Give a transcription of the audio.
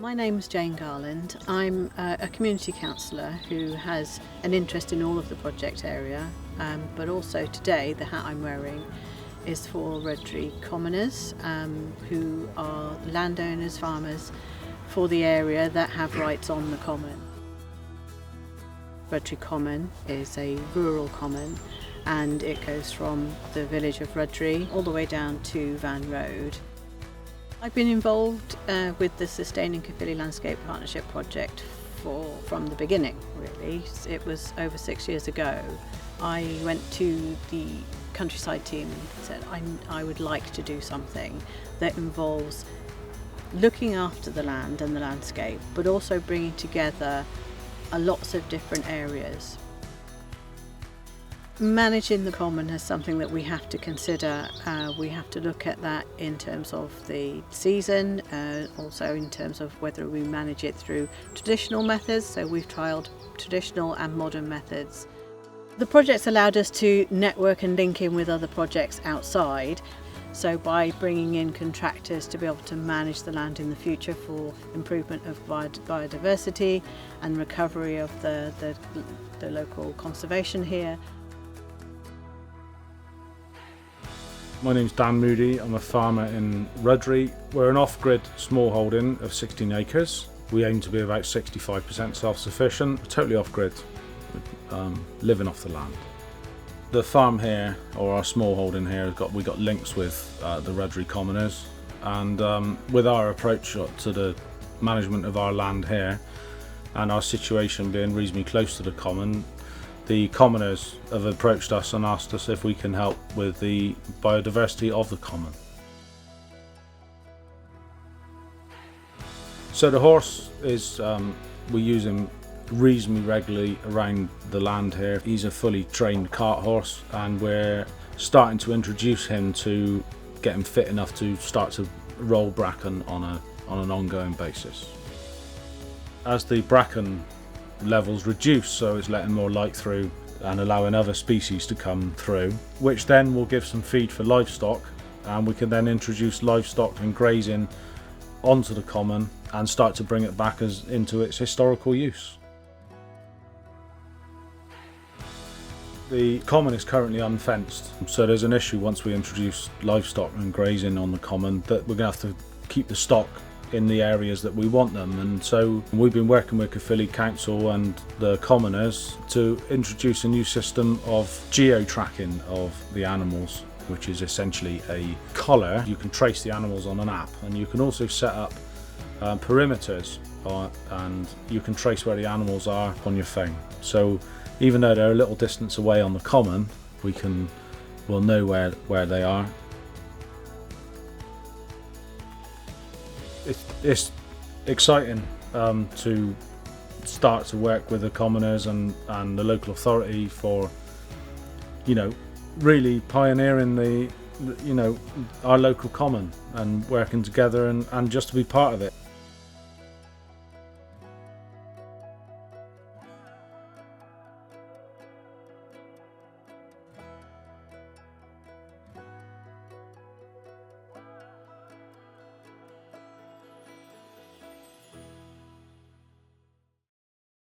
My name's Jane Garland. I'm a community councillor who has an interest in all of the project area, but also today the hat I'm wearing is for Rhydri commoners who are landowners, farmers for the area that have rights on the common. Rhydri Common is a rural common and it goes from the village of Rhydri all the way down to Van Road. I've been involved with the Sustaining Caerffili Landscape Partnership project from the beginning, really. It was over 6 years ago. I went to the countryside team and said I would like to do something that involves looking after the land and the landscape, but also bringing together lots of different areas. Managing the common is something that we have to consider. We have to look at that in terms of the season, also in terms of whether we manage it through traditional methods. So we've trialled traditional and modern methods. The project's allowed us to network and link in with other projects outside. So by bringing in contractors to be able to manage the land in the future for improvement of biodiversity and recovery of the local conservation here. My name's Dan Moody, I'm a farmer in Rhydri. We're an off-grid small holding of 16 acres. We aim to be about 65% self-sufficient, totally off-grid, living off the land. The farm here, or our small holding here, we got links with the Rhydri commoners, and with our approach to the management of our land here and our situation being reasonably close to the common, the commoners have approached us and asked us if we can help with the biodiversity of the common. So the horse is, we use him reasonably regularly around the land here. He's a fully trained cart horse and we're starting to introduce him to get him fit enough to start to roll bracken on an ongoing basis. As the bracken levels reduce, so it's letting more light through and allowing other species to come through, which then will give some feed for livestock, and we can then introduce livestock and grazing onto the common and start to bring it back into its historical use. The common is currently unfenced, so there's an issue once we introduce livestock and grazing on the common that we're going to have to keep the stock in the areas that we want them, and so we've been working with Caerphilly Council and the commoners to introduce a new system of geo-tracking of the animals, which is essentially a collar. You can trace the animals on an app, and you can also set up perimeters and you can trace where the animals are on your phone. So even though they're a little distance away on the common, we'll know where they are. It's exciting to start to work with the commoners and the local authority for, really pioneering our local common and working together and just to be part of it.